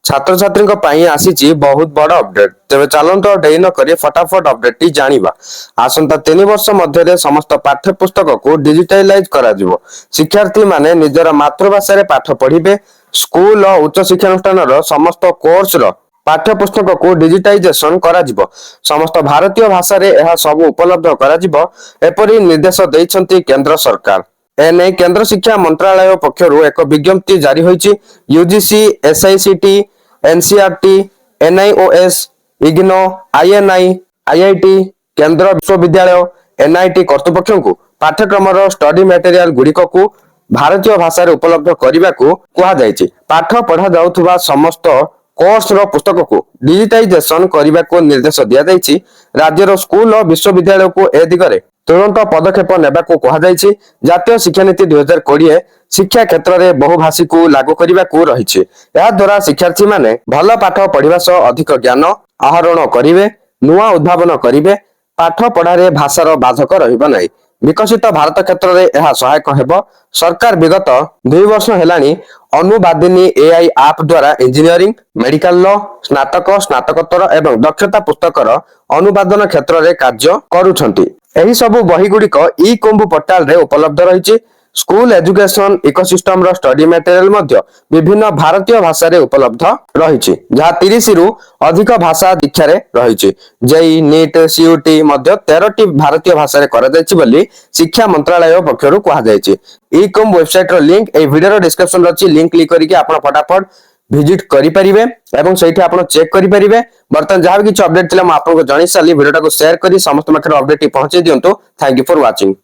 छात्र छात्री आसी बहुत बड़ अपडेट तेज चलत डेरी न करी फटाफट अपडेट टी जानिबा। आसंता 3 वर्ष मध्य समस्त पाठ्य पुस्तक को डिजिटाइज करा जिवो। शिक्षार्थी माने निजर मातृभाषा रे पाठ पढ़िबे। स्कूल और उच्च शिक्षानुष्ठान समस्त कोर्स रो पाठ्य पुस्तक को डिजिटाइजेशन करा जिवो। समस्त भारतीय भाषा रे यह सब उपलब्ध करा जिवो एपरि निर्देश दैछंती केंद्र सरकार। एने केंद्र शिक्षा मंत्रालय पक्षर एक विज्ञप्ति जारी होईची। UGC, SICT, NCERT, NIOS, IGNOU, INI, IIT, केंद्र विश्वविद्यालय, एनआईटी कर्तृपक्ष को पाठ्यक्रम स्टडी मटेरियल गुड़िक को भारतीय भाषा रे उपलब्ध करने को कहा जायछि। पाठ पढ़ा जाउथुबा समस्त कोर्स रो पुस्तक को डिजिटाइजेशन करने को निर्देश दिया जायछि। राज्यर स्कूल और विश्वविद्यालय को ए दिगरे तुरंत पदक्षेप नेबा को कहा जायछि। जातीय शिक्षा नीति 2020 शिक्षा क्षेत्र में बहुभाषी को लागू करने को रही। यह द्वारा शिक्षार्थी माने भल पाठ पढ़ा सह अधिक ज्ञान आहरण करेंगे, नुआ उद्भावन करेंगे। पाठ पढ़ारे भाषार बाधक रहिबा नाही। विकसित भारत क्षेत्र में यह सहायक हेब। सरकार विगत 2 वर्ष हेलानी अनुवादिनी एआई आप द्वारा इंजीनियरिंग, मेडिकल लॉ, स्नातक, स्नातकोत्तर एवं दक्षता पुस्तकर अनुवादन क्षेत्र में कार्य करुछंती। एही सबु बही गुड़िक ई कुंभ पोर्टाल रे उपलब्ध रही। स्कूल एजुकेशन इकोसिस्टम रो स्टडी मटेरियल मध्य विभिन्न भारतीय भाषा रे उपलब्ध रही, जहाँ 30 रु अधिक भाषा दीक्षा रे रही। जेई, नीट, सीयूटी मध्य 13टी भारतीय भाषा रे करा जायछि बोली शिक्षा मंत्रालय पक्षरु कहा जायछि। ई कुंभ वेबसाइट रो लिंक ए वीडियो रो डिस्क्रिप्शन रो अछि। लिंक क्लिक करिके आपण फटाफट विजिट करि परिबे एवं सेठी आपण चेक करि परिबे। बर्तन जहाँ भी किछ अपडेट थिला म आपनको जणाई साली। वीडियो को शेयर करी समस्त मात्र अपडेट पहुंचे दियंतु। Thank you for watching.